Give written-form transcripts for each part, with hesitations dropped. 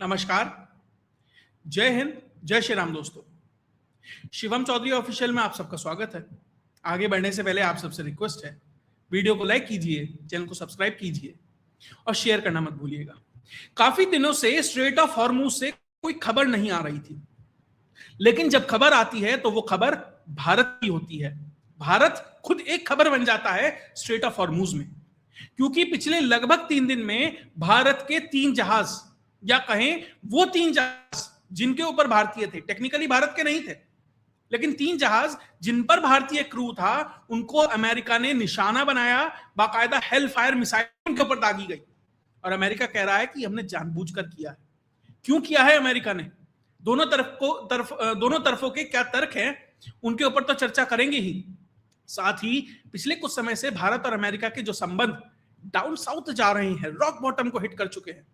नमस्कार। जय हिंद। जय श्री राम दोस्तों। शिवम चौधरी ऑफिशियल में आप सबका स्वागत है। आगे बढ़ने से पहले आप सबसे रिक्वेस्ट है, वीडियो को लाइक कीजिए, चैनल को सब्सक्राइब कीजिए और शेयर करना मत भूलिएगा। काफी दिनों से स्ट्रेट ऑफ हॉर्मुज से कोई खबर नहीं आ रही थी, लेकिन जब खबर आती है तो वो खबर भारत की होती है। भारत खुद एक खबर बन जाता है स्ट्रेट ऑफ हॉर्मुज में, क्योंकि पिछले लगभग 3 दिन में भारत के 3 जहाज, या कहें वो 3 जहाज जिनके ऊपर भारतीय थे, टेक्निकली भारत के नहीं थे, लेकिन 3 जहाज जिन पर भारतीय क्रू था, उनको अमेरिका ने निशाना बनाया। बाकायदा हेल फायर मिसाइल उनके ऊपर दागी गई और अमेरिका कह रहा है कि हमने जानबूझकर किया है। क्यों किया है अमेरिका ने? दोनों तरफों के क्या तर्क हैं, उनके ऊपर तो चर्चा करेंगे ही। साथ ही पिछले कुछ समय से भारत और अमेरिका के जो संबंध डाउन साउथ जा रहे हैं, रॉक बॉटम को हिट कर चुके हैं,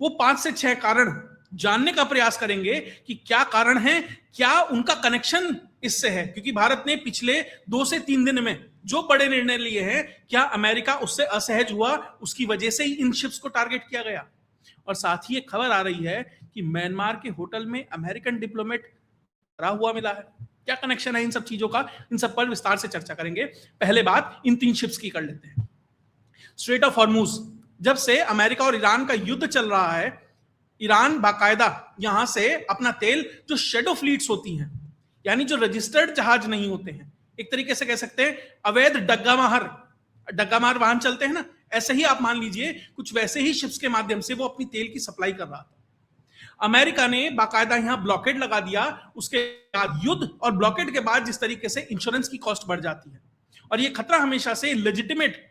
वो 5 से 6 कारण जानने का प्रयास करेंगे कि क्या कारण है, क्या उनका कनेक्शन इससे है। क्योंकि भारत ने पिछले 2 से 3 दिन में जो बड़े निर्णय लिए हैं, क्या अमेरिका उससे असहज हुआ, उसकी वजह से ही इन शिप्स को टारगेट किया गया। और साथ ही एक खबर आ रही है कि म्यांमार के होटल में अमेरिकन डिप्लोमेट मरा हुआ मिला है। क्या कनेक्शन है इन सब चीजों का, इन सब पर विस्तार से चर्चा करेंगे। पहले बात इन 3 शिप्स की कर लेते हैं। स्ट्रेट ऑफ हॉर्मुज, जब से अमेरिका और ईरान का युद्ध चल रहा है, ईरान बाकायदा यहां से अपना तेल, जो शेडो फ्लीट्स होती हैं, यानी जो रजिस्टर्ड जहाज नहीं होते हैं, एक तरीके से कह सकते हैं अवैध डग्गामार वाहन चलते हैं ना, ऐसे ही आप मान लीजिए कुछ वैसे ही शिप्स के माध्यम से वो अपनी तेल की सप्लाई कर रहा था। अमेरिका ने बाकायदा यहां ब्लॉकेड लगा दिया। उसके बाद युद्ध और ब्लॉकेड के बाद जिस तरीके से इंश्योरेंस की कॉस्ट बढ़ जाती है, और ये खतरा हमेशा से लेजिटिमेट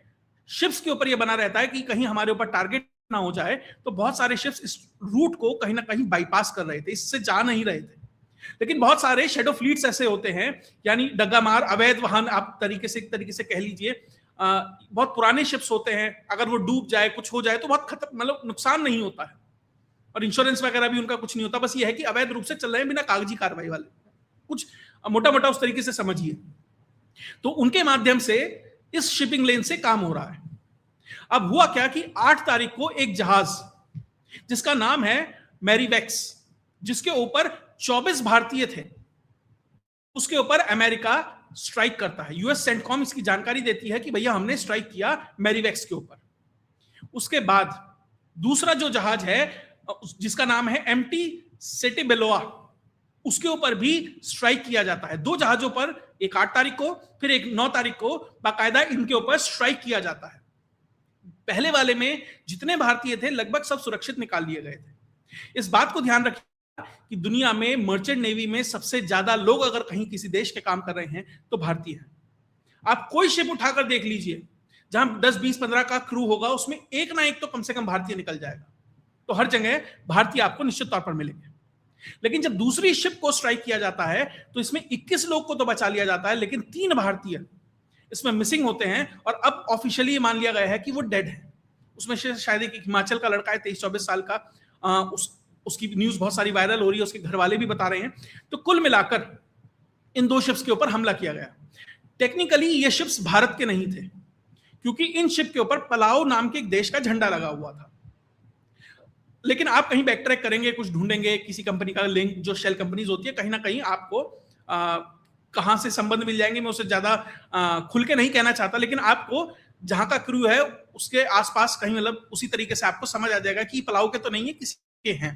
शिप्स के ऊपर ये बना रहता है कि कहीं हमारे ऊपर टारगेट ना हो जाए, तो बहुत सारे शिप्स इस रूट को कहीं ना कहीं बाईपास कर रहे थे, इससे जा नहीं रहे थे। लेकिन बहुत सारे शेडो फ्लीट्स ऐसे होते हैं, यानी डग्गामार अवैध वाहन आप एक तरीके से कह लीजिए, बहुत पुराने शिप्स होते हैं, अगर वो डूब जाए, कुछ हो जाए तो बहुत खतर, मतलब नुकसान नहीं होता है, और इंश्योरेंस वगैरह भी उनका कुछ नहीं होता। बस ये है कि अवैध रूप से चल रहे हैं, बिना कागजी कार्रवाई वाले, कुछ मोटा मोटा उस तरीके से समझिए। तो उनके माध्यम से इस शिपिंग लेन से काम हो रहा है। अब हुआ क्या कि 8 तारीख को एक जहाज जिसका नाम है मैरीवेक्स, जिसके ऊपर 24 भारतीय थे, उसके ऊपर अमेरिका स्ट्राइक करता है। यूएस सेंटकॉम इसकी जानकारी देती है कि भैया हमने स्ट्राइक किया मैरीवेक्स के ऊपर। उसके बाद दूसरा जो जहाज है जिसका नाम है एमटी सेटिबेलोआ, उसके ऊपर भी स्ट्राइक किया जाता है। 2 जहाजों पर, एक 8 तारीख को, फिर एक 9 तारीख को बाकायदा इनके ऊपर स्ट्राइक किया जाता है। पहले वाले में जितने भारतीय थे लगभग सब सुरक्षित निकाल लिए गए थे। इस बात को ध्यान रखिए कि दुनिया में मर्चेंट नेवी में सबसे ज्यादा लोग अगर कहीं किसी देश के काम कर रहे हैं तो भारतीय हैं। आप कोई शिप उठाकर देख लीजिए, जहां 10, 20, 15 का क्रू होगा, उसमें एक ना एक तो कम से कम भारतीय निकल जाएगा। तो हर जगह भारतीय आपको निश्चित तौर पर मिलेंगे। लेकिन जब दूसरी शिप को स्ट्राइक किया जाता है तो इसमें 21 लोग को तो बचा लिया जाता है, लेकिन 3 भारतीय इसमें मिसिंग होते हैं, और अब ऑफिशियली मान लिया गया है कि वो डेड है। उसमें शायद एक हिमाचल का लड़का है, 23-24 साल का, उसकी न्यूज बहुत सारी वायरल हो रही है, उसके घर वाले भी बता रहे हैं। तो कुल मिलाकर इन 2 शिप्स के ऊपर हमला किया गया। टेक्निकली ये शिप्स भारत के नहीं थे, क्योंकि इन शिप के ऊपर पलाओ नाम के एक देश का झंडा लगा हुआ था। लेकिन आप कहीं बैक ट्रैक करेंगे, कुछ ढूंढेंगे, किसी कंपनी का लिंक, जो शेल कंपनीज होती है, कहीं ना कहीं आपको कहां से संबंध मिल जाएंगे, मैं उसे ज्यादा खुल के नहीं कहना चाहता, लेकिन आपको जहां का क्रू है उसके आसपास कहीं, मतलब उसी तरीके से आपको समझ आ जाएगा कि पलाऊ के तो नहीं है, किसी के हैं।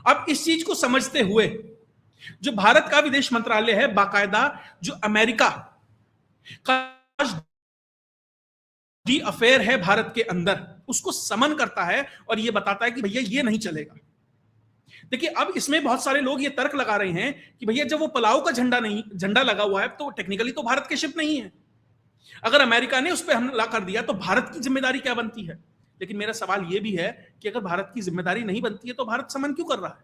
अब इस चीज को समझते हुए जो भारत का विदेश मंत्रालय है, बाकायदा जो अमेरिका का दी अफेयर है भारत के अंदर, उसको समन करता है और यह बताता है कि भैया ये नहीं चलेगा। देखिए, अब इसमें बहुत सारे लोग ये तर्क लगा रहे हैं कि भैया जब वो पलाऊ का झंडा लगा हुआ है तो टेक्निकली तो भारत के शिप नहीं है। अगर अमेरिका ने उस पर हमला कर दिया तो भारत की जिम्मेदारी क्या बनती है? लेकिन मेरा सवाल यह भी है कि अगर भारत की जिम्मेदारी नहीं बनती है तो भारत समन क्यों कर रहा है?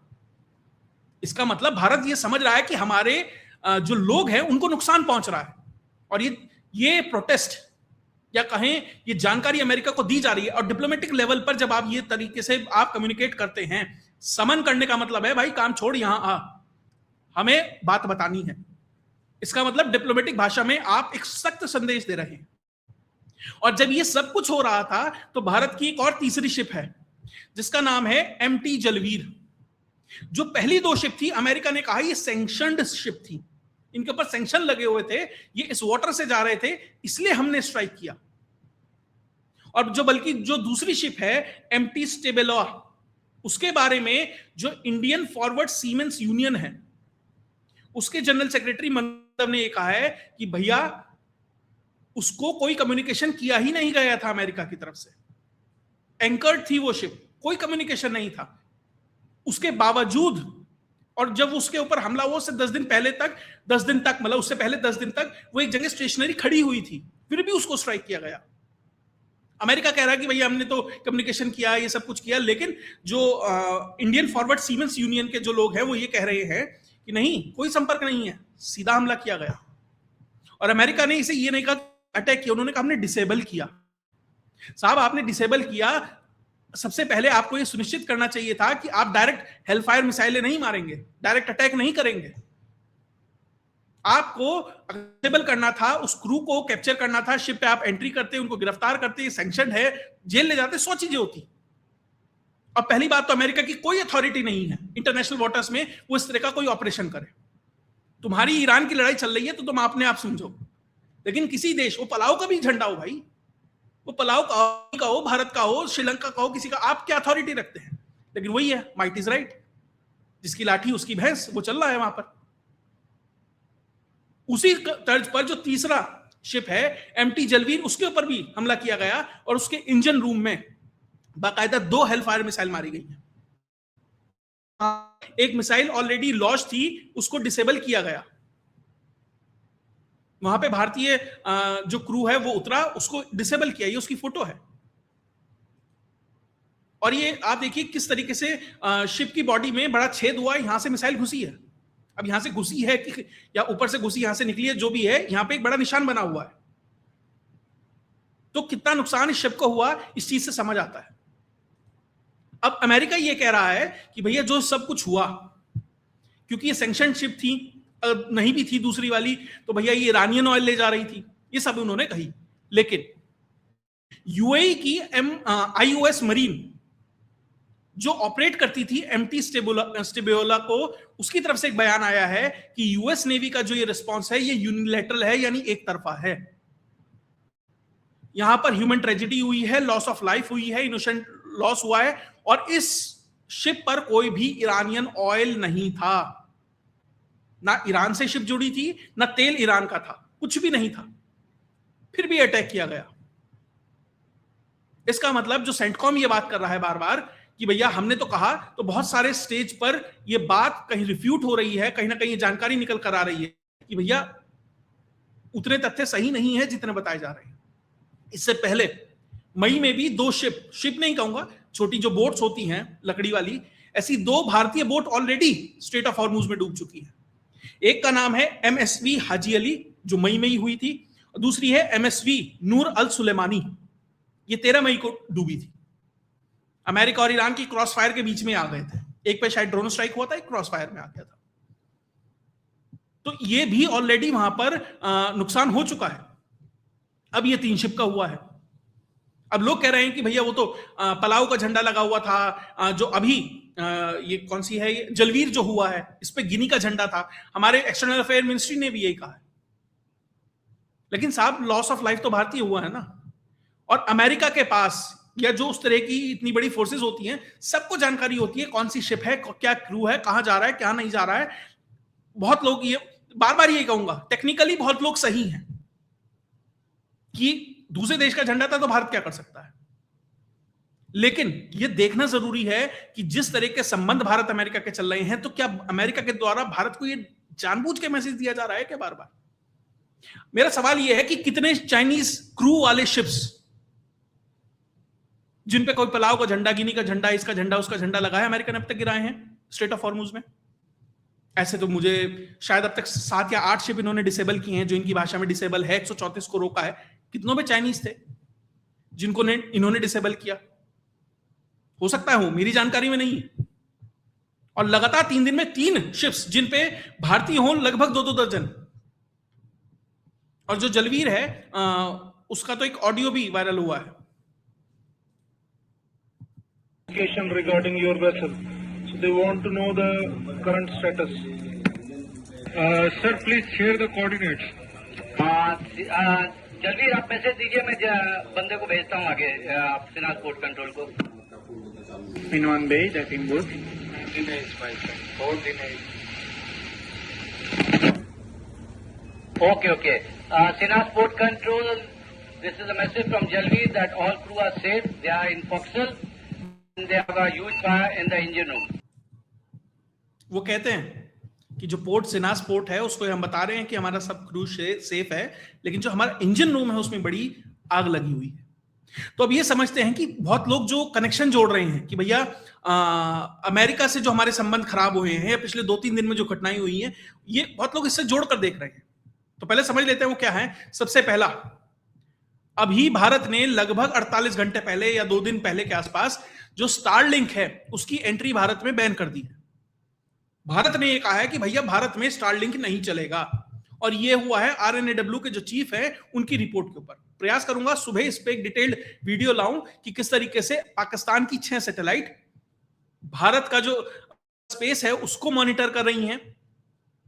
इसका मतलब भारत ये समझ रहा है कि हमारे जो लोग हैं उनको नुकसान पहुंच रहा है, और ये प्रोटेस्ट या कहें ये जानकारी अमेरिका को दी जा रही है। और डिप्लोमेटिक लेवल पर जब आप ये तरीके से आप कम्युनिकेट करते हैं, समन करने का मतलब है भाई काम छोड़ यहां आ, हमें बात बतानी है। इसका मतलब डिप्लोमेटिक भाषा में आप एक सख्त संदेश दे रहे हैं। और जब ये सब कुछ हो रहा था तो भारत की एक और तीसरी शिप है जिसका नाम है एमटी जलवीर। जो पहली दो शिप थी, अमेरिका ने कहा ये सैंक्शनड शिप थी, इनके ऊपर सैंक्शन लगे हुए थे, ये इस वाटर से जा रहे थे, इसलिए हमने स्ट्राइक किया। और जो बल्कि जो दूसरी शिप है एमटी स्टेबेला, उसके बारे में जो इंडियन फॉरवर्ड सीमेंस यूनियन है, उसके जनरल सेक्रेटरी मंतव ने कहा है कि भैया उसको कोई कम्युनिकेशन किया ही नहीं गया था अमेरिका की तरफ से, एंकर्ड थी वो शिप, कोई कम्युनिकेशन नहीं था। उसके बावजूद, और जब उसके ऊपर हमला हुआ उससे 10 दिन पहले तक, 10 दिन तक मतलब उससे पहले 10 दिन तक वो एक जगह स्टेशनरी खड़ी हुई थी, फिर भी उसको स्ट्राइक किया गया। अमेरिका कह रहा है कि भैया हमने तो कम्युनिकेशन किया, ये सब कुछ किया, लेकिन जो इंडियन फॉरवर्ड सीमेंस यूनियन के जो लोग हैं वो ये कह रहे हैं कि नहीं, कोई संपर्क नहीं है, सीधा हमला किया गया। और अमेरिका ने इसे ये नहीं कहा अटैक किया, उन्होंने कहा हमने डिसेबल किया। साहब आपने डिसेबल किया, सबसे पहले आपको यह सुनिश्चित करना चाहिए था कि आप डायरेक्ट हेलफायर मिसाइलें नहीं मारेंगे, डायरेक्ट अटैक नहीं करेंगे। आपको डिसेबल करना था, उस क्रू को कैप्चर करना था, शिप पे आप एंट्री करते, उनको गिरफ्तार करते, सैंक्शन है, जेल ले जाते, 100 चीजें होती। और पहली बात तो अमेरिका की कोई अथॉरिटी नहीं है इंटरनेशनल वाटर्स में वो इस तरह का कोई ऑपरेशन करे। तुम्हारी ईरान की लड़ाई चल रही है तो तुम अपने आप समझो, लेकिन किसी देश, वो पलाव का भी झंडा हो भाई, वो पलाव का हो, भारत का हो, श्रीलंका का हो, किसी का, आप क्या अथॉरिटी रखते हैं? लेकिन वही है, माइट इज राइट, जिसकी लाठी उसकी भैंस, वो चल रहा है वहां पर। उसी तर्ज पर जो तीसरा शिप है एमटी जलवीर, उसके ऊपर भी हमला किया गया और उसके इंजन रूम में बाकायदा 2 हेलफायर मिसाइल मारी गई है। एक मिसाइल ऑलरेडी लॉन्च थी, उसको डिसेबल किया गया। वहां पे भारतीय जो क्रू है वो उतरा, उसको डिसेबल किया, ये उसकी फोटो है। और ये आप देखिए किस तरीके से शिप की बॉडी में बड़ा छेद हुआ है, यहां से मिसाइल घुसी है। अब यहां से घुसी है कि या ऊपर से घुसी, यहां से निकली है, जो भी है, यहां पे एक बड़ा निशान बना हुआ है। तो कितना नुकसान इस शिप को हुआ, इस चीज से समझ आता है। अब अमेरिका ये कह रहा है कि भैया जो सब कुछ हुआ, क्योंकि ये सैंक्शन शिप थी, नहीं भी थी दूसरी वाली, तो भैया ये ईरानियन ऑयल ले जा रही थी, ये सब उन्होंने कही। लेकिन यूएई की आईओएस मरीन जो ऑपरेट करती थी एमटी स्टेबेला को, उसकी तरफ से एक बयान आया है कि यूएस नेवी का जो ये रिस्पॉन्स है ये यूनिलैटरल है, यानी एक तरफा है। यहां पर ह्यूमन ट्रेजेडी हुई है, लॉस ऑफ लाइफ हुई है, इनोसेंट लॉस हुआ है, और इस शिप पर कोई भी ईरानियन ऑयल नहीं था, ना ईरान से शिप जुड़ी थी, ना तेल ईरान का था, कुछ भी नहीं था, फिर भी अटैक किया गया। इसका मतलब जो सेंटकॉम ये बात कर रहा है बार बार कि भैया हमने तो कहा, तो बहुत सारे स्टेज पर ये बात कहीं रिफ्यूट हो रही है, कहीं ना कहीं ये जानकारी निकल कर आ रही है कि भैया उतने तथ्य सही नहीं है जितने बताए जा रहे हैं। इससे पहले मई में भी 2 शिप नहीं कहूंगा, छोटी जो बोट्स होती हैं लकड़ी वाली, ऐसी 2 भारतीय boat already straight of Hormuz में डूब चुकी है। एक का नाम है एमएसवी हाजी अली, जो मई में ही हुई थी, और दूसरी है एमएसवी नूर अल सुलेमानी, ये 13 मई को डूबी थी। अमेरिका और ईरान की क्रॉस फायर के बीच में आ गए थे, एक पे शायद ड्रोन स्ट्राइक हुआ था, एक क्रॉस फायर में आ गया था। तो ये भी ऑलरेडी वहां पर नुकसान हो चुका है। अब ये 3 शिप का हुआ है। अब लोग कह रहे हैं कि भैया वो तो पलाव का झंडा लगा हुआ था, जो अभी ये कौन सी है, ये जलवीर जो हुआ है, इस पे गिनी का झंडा था। हमारे एक्सटर्नल अफेयर मिनिस्ट्री ने भी यही कहा है। लेकिन साहब लॉस ऑफ लाइफ तो भारतीय हुआ है ना, और अमेरिका के पास या जो उस तरह की इतनी बड़ी फोर्सेस होती हैं, सबको जानकारी होती है कौन सी शिप है, क्या क्रू है, कहां जा रहा है, क्या नहीं जा रहा है। बहुत लोग, ये बार बार ये कहूंगा, टेक्निकली बहुत लोग सही हैं कि दूसरे देश का झंडा था तो भारत क्या कर सकता है, लेकिन यह देखना जरूरी है कि जिस तरह के संबंध भारत अमेरिका के चल रहे हैं, तो क्या अमेरिका के द्वारा भारत को यह जानबूझ के मैसेज दिया जा रहा है क्या बार बार? मेरा सवाल यह है कि कितने चाइनीज क्रू वाले शिप्स जिन पे कोई पलाव का झंडा, गिनी का झंडा, इसका झंडा, उसका झंडा लगा है, अमेरिका ने अब तक गिराए हैं स्ट्रेट ऑफ हॉर्मुज में? ऐसे तो मुझे शायद अब तक 7 या 8 शिप इन्होंने डिसेबल किए हैं, जो इनकी भाषा में डिसेबल है, 134 को रोका है। कितनों पे चाइनीज थे जिनको इन्होंने डिसेबल किया? हो सकता है हो, मेरी जानकारी में नहीं है। और लगातार 3 दिन में 3 शिप्स जिन पे भारतीय हो लगभग 2-2 दर्जन। और जो जलवीर है उसका तो एक ऑडियो भी वायरल हुआ है। regarding your vessel. So they want to know the current status. Sir, please share the coordinates. जलवीर आप मैसेज दीजिए, मैं बंदे को भेजता हूँ आगे सिनाज पोर्ट कंट्रोल को. In one bay, that in both. Okay. Sinas Port Control, this is a message from Jalveer that all crew are safe. They are in forecastle and they have a huge fire in the engine room. वो कहते हैं कि जो port सिनास port है उसको हम बता रहे हैं कि हमारा सब क्रू सेफ है, लेकिन जो हमारा इंजन रूम है उसमें बड़ी आग लगी हुई है. तो अब ये समझते हैं कि बहुत लोग जो कनेक्शन जोड़ रहे हैं कि भैया अमेरिका से जो हमारे संबंध खराब हुए हैं पिछले 2-3 दिन में जो घटनाएं हुई हैं, ये बहुत लोग इससे जोड़कर देख रहे हैं. तो पहले समझ लेते हैं वो क्या है. सबसे पहला, अभी भारत ने लगभग 48 घंटे पहले या 2 दिन पहले के आसपास जो स्टारलिंक है उसकी एंट्री भारत में बैन कर दी है. भारत ने ये कहा है कि भैया भारत में स्टारलिंक नहीं चलेगा, और ये हुआ है RNAW के जो चीफ है उनकी रिपोर्ट के ऊपर. प्रयास करूंगा सुबह इस पे एक डिटेल्ड वीडियो लाऊं कि किस तरीके से पाकिस्तान की 6 सैटेलाइट भारत का जो स्पेस है उसको मॉनिटर कर रही हैं,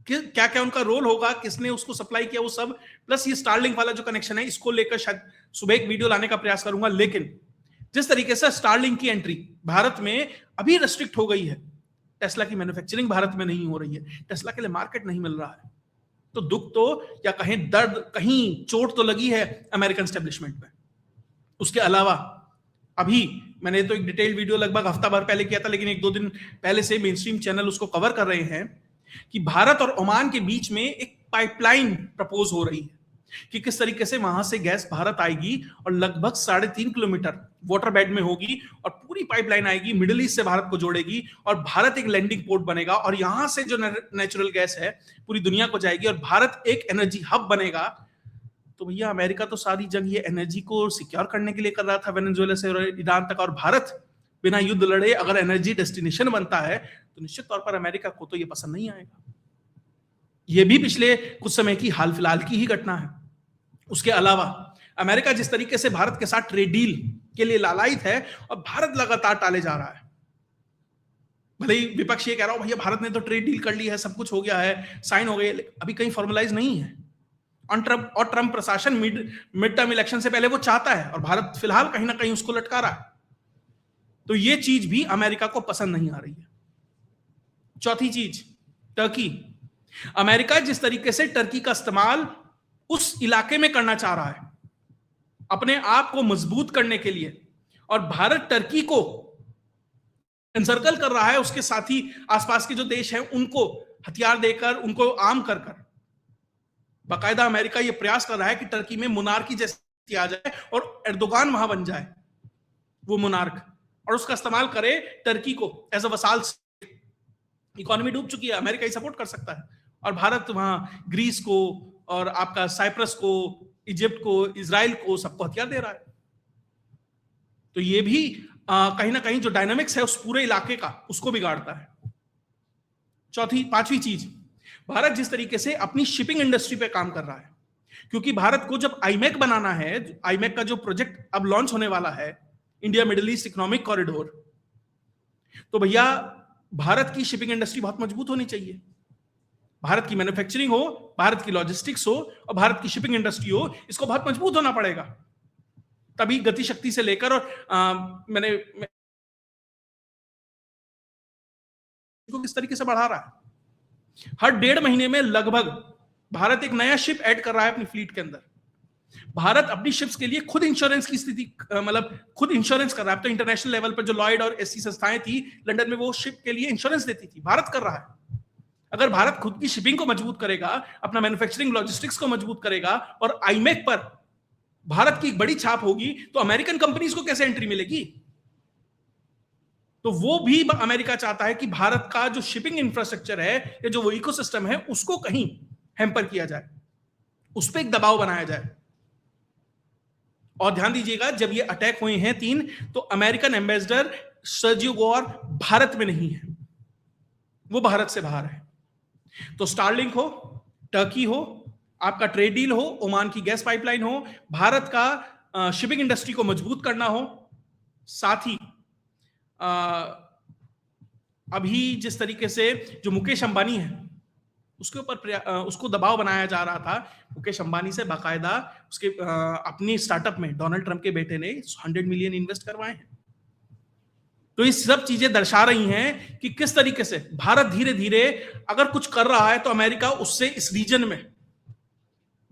क्या क्या उनका रोल होगा, किसने उसको सप्लाई किया, वो सब, प्लस ये स्टारलिंक वाला जो कनेक्शन है इसको लेकर शायद सुबह एक वीडियो लाने का प्रयास करूंगा. लेकिन जिस तरीके से स्टारलिंक की एंट्री भारत में अभी रेस्ट्रिक्ट हो गई है, टेस्ला की मैन्युफैक्चरिंग भारत में नहीं हो रही है, टेस्ला के लिए मार्केट नहीं मिल रहा है, तो दुख तो या कहें दर्द, कहीं चोट तो लगी है अमेरिकन एस्टेब्लिशमेंट में. उसके अलावा अभी मैंने तो एक डिटेल वीडियो लगभग हफ्ता भर पहले किया था, लेकिन 1-2 दिन पहले से मेन स्ट्रीम चैनल उसको कवर कर रहे हैं कि भारत और ओमान के बीच में एक पाइपलाइन प्रपोज हो रही है कि किस तरीके से वहां से गैस भारत आएगी और लगभग 3.5 किलोमीटर वाटर बेड में होगी और पूरी पाइपलाइन आएगी, मिडिल ईस्ट से भारत को जोड़ेगी और भारत एक लैंडिंग पोर्ट बनेगा और यहां से जो नेचुरल गैस है पूरी दुनिया को जाएगी और भारत एक एनर्जी हब बनेगा. तो भैया अमेरिका तो सारी जंग ये एनर्जी को सिक्योर करने के लिए कर रहा था, वेनेजुएला से ईरान तक, और भारत बिना युद्ध लड़े अगर एनर्जी डेस्टिनेशन बनता है तो निश्चित तौर पर अमेरिका को तो ये पसंद नहीं आएगा. ये भी पिछले कुछ समय की हाल फिलहाल की ही घटना है. उसके अलावा अमेरिका जिस तरीके से भारत के साथ ट्रेड डील के लिए लालायित है और भारत लगातार टाले जा रहा है. भले ही विपक्ष ये कह रहा हो भैया भारत ने तो ट्रेड डील कर ली है, सब कुछ हो गया है, साइन हो गए, अभी कहीं फॉर्मलाइज नहीं है. और ट्रंप प्रशासन मिड टर्म इलेक्शन से पहले वो चाहता है और भारत फिलहाल कहीं ना कहीं उसको लटका रहा है. तो ये चीज भी अमेरिका को पसंद नहीं आ रही है. चौथी चीज, टर्की. अमेरिका जिस तरीके से टर्की का इस्तेमाल उस इलाके में करना चाह रहा है अपने आप को मजबूत करने के लिए, और भारत टर्की को एनसर्कल कर रहा है, उसके साथ ही आसपास के जो देश हैं उनको हथियार देकर, उनको आर्म कर कर बाकायदा अमेरिका ये प्रयास कर रहा है कि टर्की में मोनार्की जैसी आ जाए और एर्दोगान वहां बन जाए वो मोनार्क, और उसका इस्तेमाल करे टर्की को एज अ वसाल. इकोनॉमी डूब चुकी है, अमेरिका ही सपोर्ट कर सकता है, और भारत वहां ग्रीस को और आपका साइप्रस को, इजिप्ट को, इजराइल को, सबको हथियार दे रहा है. तो ये भी कहीं ना कहीं जो डायनामिक्स है उस पूरे इलाके का उसको बिगाड़ता है. पांचवी चीज, भारत जिस तरीके से अपनी शिपिंग इंडस्ट्री पे काम कर रहा है, क्योंकि भारत को जब आईमेक बनाना है, आईमेक का जो प्रोजेक्ट अब लॉन्च होने वाला है, India middle east economic corridor, तो भैया भारत की शिपिंग इंडस्ट्री बहुत मजबूत होनी चाहिए. भारत की मैन्युफैक्चरिंग हो, भारत की लॉजिस्टिक्स हो और भारत की शिपिंग इंडस्ट्री हो, इसको बहुत मजबूत होना पड़ेगा. तभी गति शक्ति से लेकर, और मैंने किस तरीके से बढ़ा रहा है. हर 1.5 महीने में लगभग भारत एक नया शिप ऐड कर रहा है अपनी फ्लीट के अंदर. भारत अपनी शिप्स के लिए खुद इंश्योरेंस की स्थिति, मतलब खुद इंश्योरेंस कर रहा है. तो इंटरनेशनल लेवल पर जो लॉयड और एससी संस्थाएं थी लंदन में, वो शिप के लिए इंश्योरेंस देती थी, भारत कर रहा है. अगर भारत खुद की शिपिंग को मजबूत करेगा, अपना मैन्युफैक्चरिंग लॉजिस्टिक्स को मजबूत करेगा और आईमेक पर भारत की एक बड़ी छाप होगी, तो अमेरिकन कंपनीज को कैसे एंट्री मिलेगी. तो वो भी अमेरिका चाहता है कि भारत का जो शिपिंग इंफ्रास्ट्रक्चर है या जो वो इकोसिस्टम है उसको कहीं हैम्पर किया जाए, उस पर एक दबाव बनाया जाए. और ध्यान दीजिएगा, जब ये अटैक हुए हैं 3, तो American ambassador Sergio Gor Bharat में नहीं है, वो भारत से बाहर है. तो स्टारलिंक हो, टर्की हो, आपका ट्रेड डील हो, ओमान की गैस पाइपलाइन हो, भारत का शिपिंग इंडस्ट्री को मजबूत करना हो, साथ ही अभी जिस तरीके से जो मुकेश अंबानी है उसके ऊपर उसको दबाव बनाया जा रहा था, मुकेश अंबानी से बाकायदा उसके अपनी स्टार्टअप में डोनाल्ड ट्रंप के बेटे ने 100 मिलियन इन्वेस्ट करवाए हैं। तो ये सब चीजें दर्शा रही हैं कि किस तरीके से भारत धीरे धीरे अगर कुछ कर रहा है तो अमेरिका उससे इस रीजन में,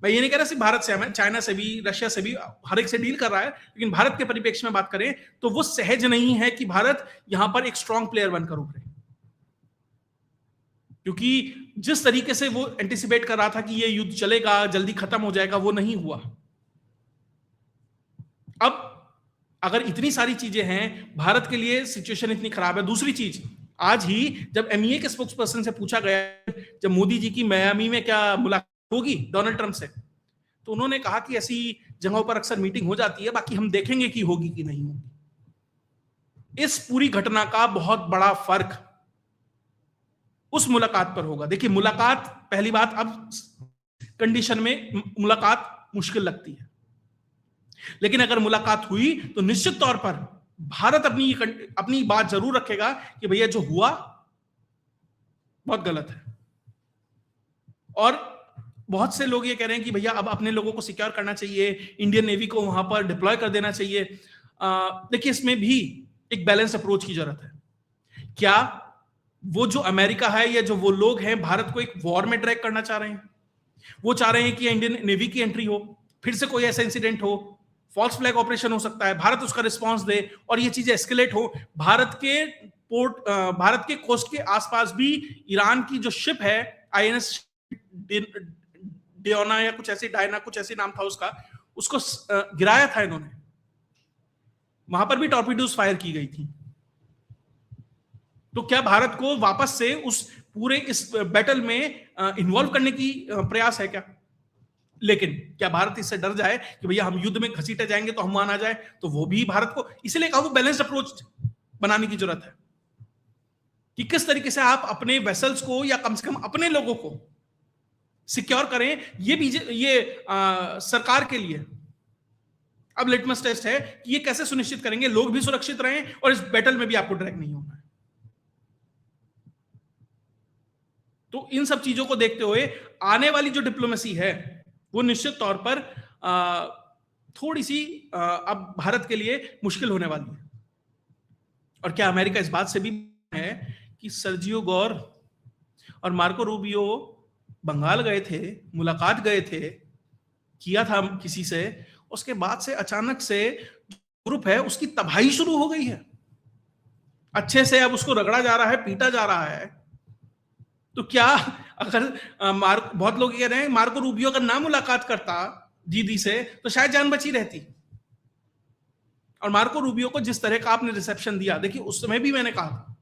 मैं ये नहीं कह रहा सिर्फ भारत से, चाइना से भी, रशिया से भी, हर एक से डील कर रहा है, लेकिन भारत के परिप्रेक्ष्य में बात करें तो वो सहज नहीं है कि भारत यहां पर एक स्ट्रांग प्लेयर बनकर उभरे, क्योंकि जिस तरीके से वो एंटिसिपेट कर रहा था कि ये युद्ध चलेगा, जल्दी खत्म हो जाएगा, वो नहीं हुआ। अब अगर इतनी सारी चीजें हैं, भारत के लिए सिचुएशन इतनी खराब है। दूसरी चीज, आज ही जब एमईए के स्पोक्स पर्सन से पूछा गया जब मोदी जी की मियामी में क्या मुलाकात होगी डोनाल्ड ट्रंप से, तो उन्होंने कहा कि ऐसी जगहों पर अक्सर मीटिंग हो जाती है, बाकी हम देखेंगे कि होगी कि नहीं होगी। इस पूरी घटना का बहुत बड़ा फर्क उस मुलाकात पर होगा। देखिए, मुलाकात, पहली बात, अब कंडीशन में मुलाकात मुश्किल लगती है, लेकिन अगर मुलाकात हुई तो निश्चित तौर पर भारत अपनी बात जरूर रखेगा कि भैया जो हुआ बहुत गलत है। और बहुत से लोग ये कह रहे हैं कि भैया अब अपने लोगों को सिक्योर करना चाहिए, इंडियन नेवी को वहां पर डिप्लॉय कर देना चाहिए। देखिए, इसमें भी एक बैलेंस अप्रोच की जरूरत है। क्या वो जो अमेरिका है या जो वो लोग हैं भारत को एक वॉर में ड्रैग करना चाह रहे हैं? वो चाह रहे हैं कि इंडियन नेवी की एंट्री हो, फिर से कोई ऐसा इंसिडेंट हो, फॉल्स फ्लैग ऑपरेशन हो सकता है, भारत उसका रिस्पांस दे और ये चीजें एस्केलेट हो। भारत के कोस्ट के आसपास भी ईरान की जो शिप है INS डियोना या कुछ ऐसी, डायना कुछ ऐसी नाम था उसका, उसको गिराया था इन्होंने, वहां पर भी टॉर्पीडोज फायर की गई थी। तो क्या भारत को वापस से उस पूरे इस बैटल में इन्वॉल्व करने की प्रयास है क्या? लेकिन क्या भारत इससे डर जाए कि भैया हम युद्ध में घसीटे जाएंगे तो हम वहां आ जाए? तो वो भी भारत को, इसलिए कहा वो बैलेंस्ड अप्रोच बनाने की जरूरत है कि किस तरीके से आप अपने वेसल्स को या कम से कम अपने लोगों को सिक्योर करें। ये सरकार के लिए अब लिटमस टेस्ट है कि ये कैसे सुनिश्चित करेंगे लोग भी सुरक्षित रहें और इस बैटल में भी आपको ड्रैग नहीं होना है। तो इन सब चीजों को देखते हुए आने वाली जो डिप्लोमेसी है वो निश्चित तौर पर थोड़ी सी अब भारत के लिए मुश्किल होने वाली है। और क्या अमेरिका इस बात से भी है कि सर्जियो गोर और मार्को रूबियो बंगाल गए थे, मुलाकात गए थे, किया था किसी से, उसके बाद से अचानक से ग्रुप है उसकी तबाही शुरू हो गई है, अच्छे से अब उसको रगड़ा जा रहा है, पीटा जा रहा है। तो क्या अगर बहुत लोग कह रहे हैं मार्को रूबियो अगर ना मुलाकात करता दीदी से तो शायद जान बची रहती। और मार्को रूबियो को जिस तरह का आपने रिसेप्शन दिया, देखिए उस समय भी मैंने कहा था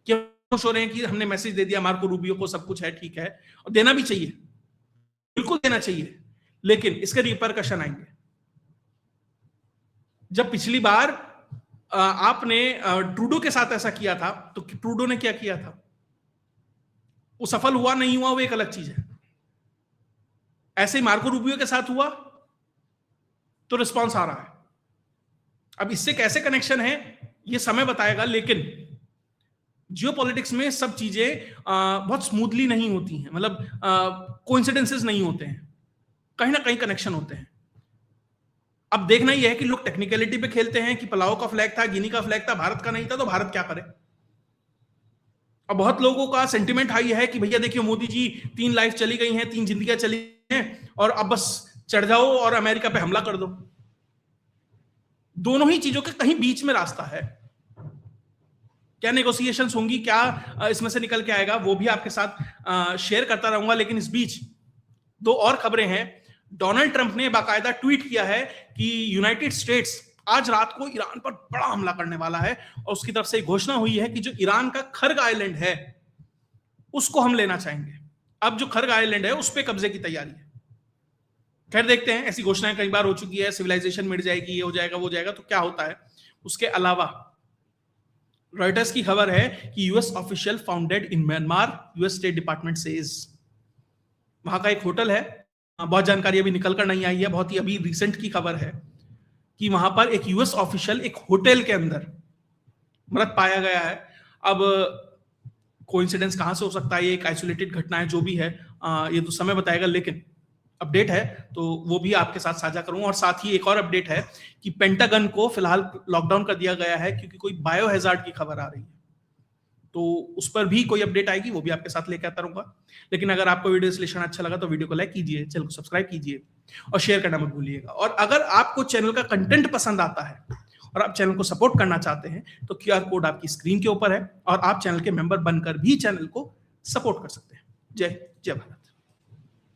कि खुश हो रहे हैं कि हमने मैसेज दे दिया मार्को रूबियो को, सब कुछ है, ठीक है, और देना भी चाहिए, बिल्कुल देना चाहिए, लेकिन इसके रिपरकशन आएंगे। जब पिछली बार आपने ट्रूडो के साथ ऐसा किया था तो ट्रूडो ने क्या किया था, वो सफल हुआ नहीं हुआ वो एक अलग चीज है। ऐसे ही मार्को रूबियो के साथ हुआ तो रिस्पांस आ रहा है। अब इससे कैसे कनेक्शन है ये समय बताएगा, लेकिन जियोपॉलिटिक्स में सब चीजें बहुत स्मूथली नहीं होती हैं, मतलब कोइंसिडेंसेस नहीं होते हैं, कहीं ना कहीं कनेक्शन होते हैं। अब देखना यह है कि लोग टेक्निकलिटी पे खेलते हैं कि पलाओ का फ्लैग था, गिनी का फ्लैग था, भारत का नहीं था, तो भारत क्या करे। अब बहुत लोगों का सेंटिमेंट हाई है कि भैया देखिए मोदी जी 3 लाइफ चली गई हैं, 3 जिंदगियां चली हैं और अब बस चढ़ जाओ और अमेरिका पे हमला कर दो। दोनों ही चीजों के कहीं बीच में रास्ता है। क्या नेगोशिएशंस होंगी, क्या इसमें से निकल के आएगा, वो भी आपके साथ शेयर करता रहूंगा। लेकिन इस बीच 2 और खबरें हैं। डोनाल्ड ट्रंप ने बाकायदा ट्वीट किया है कि यूनाइटेड स्टेट्स आज रात को ईरान पर बड़ा हमला करने वाला है और उसकी तरफ से घोषणा हुई है कि जो ईरान का खर्ग आइलैंड है उसको हम लेना चाहेंगे। अब जो खर्ग आइलैंड है उस पर कब्जे की तैयारी है। खैर देखते हैं, ऐसी घोषणाएं कई बार हो चुकी है, सिविलाइजेशन मिट जाएगी, ये हो जाएगा, वो जाएगा, तो क्या होता है। उसके अलावा रॉयटर्स की खबर है कि US official founded in Myanmar, US state department says. वहां का एक होटल है, बहुत जानकारी अभी निकल कर नहीं आई है, बहुत ही अभी रिसेंट की खबर है कि वहां पर एक यूएस ऑफिशियल एक होटल के अंदर मृत पाया गया है। अब कोइंसिडेंस कहां से हो सकता है, ये एक आइसोलेटेड घटना है, जो भी है ये तो समय बताएगा, लेकिन अपडेट है तो वो भी आपके साथ साझा करूंगा। और साथ ही एक और अपडेट है कि पेंटागन को फिलहाल लॉकडाउन कर दिया गया है क्योंकि कोई बायो हैजार्ड की खबर आ रही है, तो उस पर भी कोई अपडेट आएगी, वो भी आपके साथ लेकर आता रहूंगा। लेकिन अगर आपको वीडियो विश्लेषण अच्छा लगा तो वीडियो को लाइक कीजिए, चैनल को सब्सक्राइब कीजिए और शेयर करना मत भूलिएगा। और अगर आपको चैनल का कंटेंट पसंद आता है और आप चैनल को सपोर्ट करना चाहते हैं तो QR कोड आपकी स्क्रीन के ऊपर है और आप चैनल के मेंबर बनकर भी चैनल को सपोर्ट कर सकते हैं। जय भारत।